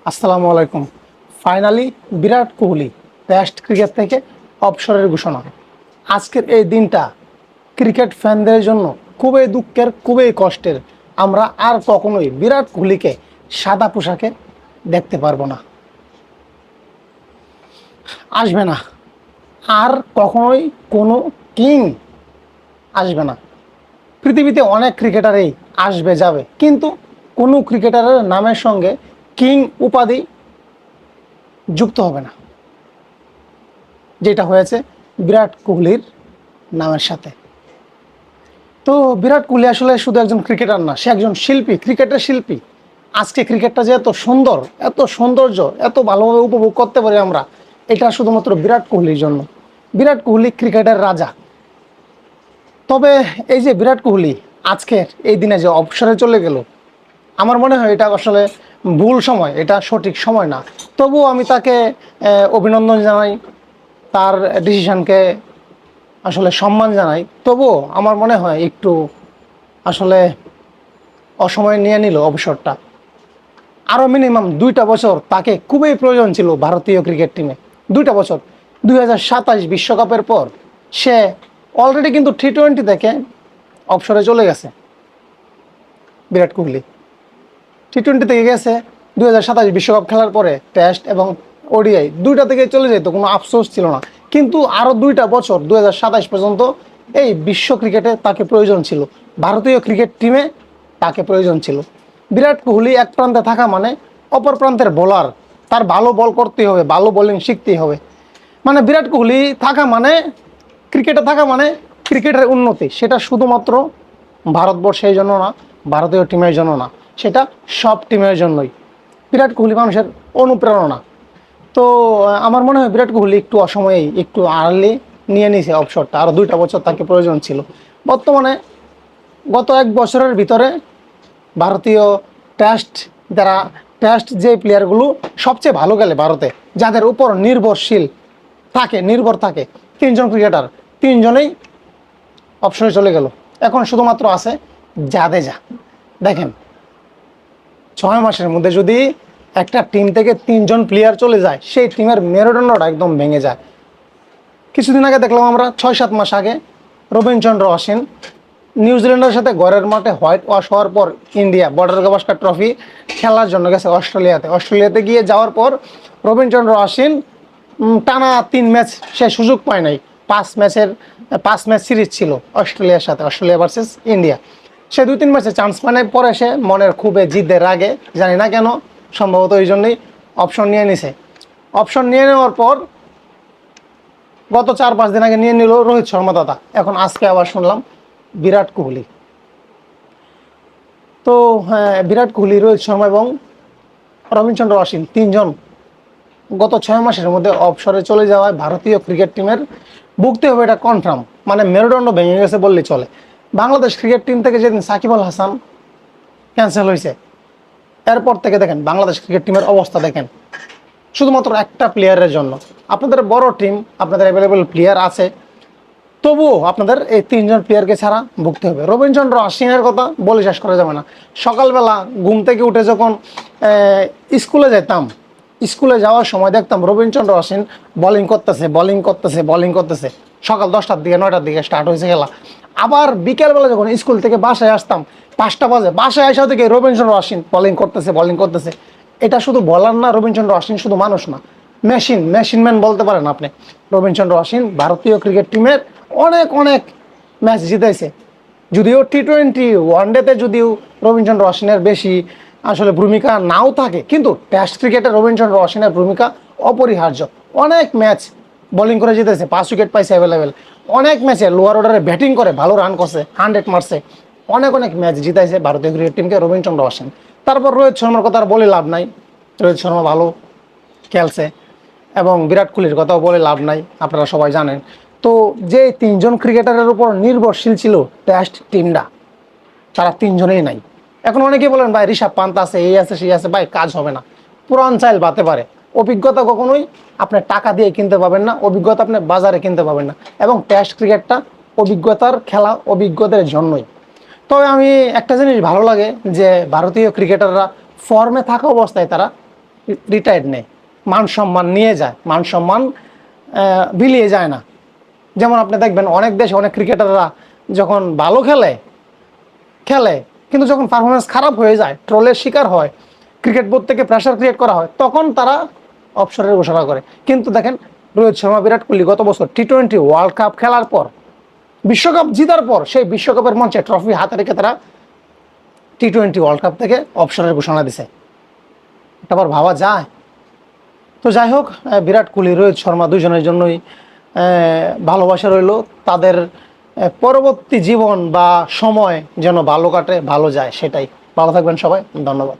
আসসালামু আলাইকুম। Finally Virat Kohli test cricket থেকে অবসরের ঘোষণা। আজকের এই দিনটা ক্রিকেট ফ্যানদের জন্য খুবই দুঃখের, খুবই কষ্টের। আমরা আর কখনোই বিরাট কোহলিকে সাদা পোশাকে দেখতে পারবো না, আসবে না। আর কখনোই কোনো কিং আসবে না। পৃথিবীতে অনেক ক্রিকেটারই আসবে যাবে, কিন্তু কোনো ক্রিকেটারের নামের সঙ্গে কিং উপাধি যুক্ত হবে না, যেটা হয়েছে বিরাট কোহলির নামের সাথে। তো বিরাট কোহলি আসলে শুধু একজন ক্রিকেটার না, সে একজন শিল্পী, ক্রিকেটের শিল্পী। আজকে ক্রিকেটটা যে এত সুন্দর, এত সৌন্দর্য, এত ভালোভাবে উপভোগ করতে পারি আমরা, এটা শুধুমাত্র বিরাট কোহলির জন্য। বিরাট কোহলি ক্রিকেটের রাজা। তবে এই যে বিরাট কোহলি আজকের এই দিনে যে অবসরে চলে গেল, আমার মনে হয় এটা আসলে ভুল সময়, এটা সঠিক সময় না। তবুও আমি তাকে অভিনন্দন জানাই, তার ডিসিশনকে আসলে সম্মান জানাই। তবুও আমার মনে হয় একটু আসলে অসময়ে নিয়ে নিল অবসরটা। আরও মিনিমাম 2টা বছর তাকে খুবই প্রয়োজন ছিল ভারতীয় ক্রিকেট টিমে। 2টা বছর। 2027 বিশ্বকাপের পর সে অলরেডি কিন্তু T20 থেকে অবসরে চলে গেছে। বিরাট কোহলি T20 থেকে গেছে, 2027 বিশ্বকাপ খেলার পরে টেস্ট এবং ওডিআই 2টা থেকে চলে যেত, কোনো আফসোস ছিল না। কিন্তু আরও 2টা বছর 2027 পর্যন্ত এই বিশ্ব ক্রিকেটে তাকে প্রয়োজন ছিল, ভারতীয় ক্রিকেট টিমে তাকে প্রয়োজন ছিল। বিরাট কোহলি এক প্রান্তে থাকা মানে অপর প্রান্তের বোলার, তার ভালো বল করতেই হবে, ভালো বোলিং শিখতেই হবে। মানে বিরাট কোহলি থাকা মানে, ক্রিকেটে থাকা মানে ক্রিকেটের উন্নতি। সেটা শুধুমাত্র ভারতবর্ষের জন্য না, ভারতীয় টিমের জন্য না, সেটা সব টিমের জন্যই। বিরাট কোহলি মানুষের অনুপ্রেরণা। তো আমার মনে হয় বিরাট কোহলি একটু অসময়েই, একটু আর্লি নিয়ে নিয়েছে অবসরটা। আরও 2টা বছর তাকে প্রয়োজন ছিল। বর্তমানে গত 1 বছরের ভিতরে ভারতীয় টেস্ট, যারা টেস্ট যে প্লেয়ারগুলো সবচেয়ে ভালো গেলে ভারতে, যাদের উপর নির্ভর থাকে 3জন ক্রিকেটার, 3জনেই অবসরে চলে গেল। এখন শুধুমাত্র আছে জাদেজা। দেখেন, 6 মাসের মধ্যে যদি একটা টিম থেকে 3জন প্লেয়ার চলে যায়, সেই টিমের মেরুদণ্ডটা একদম ভেঙে যায়। কিছুদিন আগে দেখলাম আমরা, 6-7 মাস আগে রবীন্দ্রচন্দ্র অশ্বিন নিউজিল্যান্ডের সাথে ঘরের মাঠে হোয়াইট ওয়াশ হওয়ার পর ইন্ডিয়া বর্ডার গাভাস্কার ট্রফি খেলার জন্য গেছে অস্ট্রেলিয়াতে গিয়ে যাওয়ার পর রবীন্দ্রচন্দ্র অশ্বিন টানা 3 ম্যাচ সে সুযোগ পায় নাই। 5 ম্যাচ সিরিজ ছিল অস্ট্রেলিয়ার সাথে, অস্ট্রেলিয়া ভার্সেস ইন্ডিয়া। সে 2-3 ম্যাচে চান্স পায় নাই। পরে সে মনের খুবই জিদের রাগে, জানি না কেন, সম্ভবত এই জন্যই অপশন নিয়ে নিছে। অপশন নিয়ে নেওয়ার পর গত 4-5 দিন আগে নিয়ে নিল রোহিত শর্মা দাদা। এখন আজকে আবার শুনলাম বিরাট কোহলি। তো হ্যাঁ, বিরাট কোহলি, রোহিত শর্মা এবং রবীন্দ্রচন্দ্র অশ্বিন 3জন গত 6 মাসের মধ্যে অবসরে চলে যাওয়ায় ভারতীয় ক্রিকেট টিমের ভুগতে হবে, এটা কনফার্ম। মানে মেরুদণ্ড ভেঙে গেছে বললেই চলে। বাংলাদেশ ক্রিকেট টিম থেকে যেদিন সাকিব আল হাসান ক্যান্সেল হয়েছে, এরপর থেকে দেখেন বাংলাদেশ ক্রিকেট টিমের অবস্থা দেখেন, শুধুমাত্র একটা প্লেয়ারের জন্য। আপনাদের বড় টিম, আপনাদের অ্যাভেলেবল প্লেয়ার আছে, তবুও আপনাদের এই 3জন প্লেয়ারকে ছাড়া ভুগতে হবে। রবীন্দ্রচন্দ্র অশ্বিনের কথা বলে শেষ করা যাবে না। সকালবেলা ঘুম থেকে উঠে যখন স্কুলে যেতাম, স্কুলে যাওয়ার সময় দেখতাম রবীন্দ্রচন্দ্র অশ্বিন বোলিং করতেছে। সকাল 10টার দিকে 9টার দিকে স্টার্ট হয়েছে খেলা। আবার বিকেলবেলা যখন স্কুল থেকে বাসায় আসতাম 5টা বাজে, বাসায় আসা থেকে রবীন্দ্রচন্দ্র অশ্বিন বোলিং করতেছে। এটা শুধু বলার না, রবীন্দ্রচন্দ্র অশ্বিন শুধু মানুষ না, মেশিনম্যান বলতে পারেন আপনি। রবীন্দ্রচন্দ্র অশ্বিন ভারতীয় ক্রিকেট টিমের অনেক ম্যাচ জিতাইছে। যদিও T20 ওয়ানডেতে যদিও রবীন্দ্রচন্দ্র অশ্বিনের বেশি আসলে ভূমিকা নাও থাকে, কিন্তু টেস্ট ক্রিকেটে রবীন্দ্রচন্দ্র অশ্বিনের ভূমিকা অপরিহার্য। অনেক ম্যাচ বোলিং করে জিতেছে, 5 উইকেট পাইছে অ্যাভেলেবেল। অনেক ম্যাচে লোয়ার অর্ডারে ব্যাটিং করে ভালো রান করছে, 100 মারছে। অনেক ম্যাচ জিতাইছে ভারতীয় ক্রিকেট টিমকে রবীন্দ্রচন্দ্র অশ্বিন। তারপর রোহিত শর্মার কথা আর বলে লাভ নাই, রোহিত শর্মা ভালো খেলছে। এবং বিরাট কোহলির কথাও বলে লাভ নাই, আপনারা সবাই জানেন। তো যে 3জন ক্রিকেটারের উপর নির্ভরশীল ছিল টেস্ট টিমটা, তারা 3জনেই নাই। এখন অনেকেই বলেন ভাই ঋষভ পান্ত আছে, এই আছে সেই আছে, ভাই কাজ হবে না। পুরান চাইল বাতে পারে। অভিজ্ঞতা কখনোই আপনি টাকা দিয়ে কিনতে পাবেন না, অভিজ্ঞতা আপনি বাজারে কিনতে পাবেন না। এবং টেস্ট ক্রিকেটটা অভিজ্ঞতার খেলা, অভিজ্ঞতার জন্যই। তবে আমি একটা জিনিস ভালো লাগে যে ভারতীয় ক্রিকেটাররা ফর্মে থাকা অবস্থায় তারা রিটায়ার্ড নেয়, মান সম্মান নিয়ে যায়, মান সম্মান বিলিয়ে যায় না। যেমন আপনি দেখবেন অনেক দেশে অনেক ক্রিকেটাররা যখন ভালো খেলে খেলে কিন্তু যখন পারফরমেন্স খারাপ হয়ে যায়, ট্রোলের শিকার হয়, ক্রিকেট বোর্ড থেকে প্রেশার ক্রিয়েট করা হয়, তখন তারা অবসরের ঘোষণা করে। কিন্তু দেখেন রোহিত শর্মা, বিরাট কোহলি গত বছর টি-20 ওয়ার্ল্ড কাপ খেলার পর, বিশ্বকাপ জিতার পর, সেই বিশ্বকাপের মঞ্চে ট্রফি হাতে রেখে তারা টি-20 ওয়ার্ল্ড কাপ থেকে অবসরের ঘোষণা দিছে। এটা আবার ভাবা যায়? তো যাই হোক, বিরাট কোহলি, রোহিত শর্মা দুজনের জন্যই ভালোবাসা রইল। তাদের পরবর্তী জীবন বা সময় যেন ভালো কাটে, ভালো যায়, সেটাই। ভালো থাকবেন সবাই, ধন্যবাদ।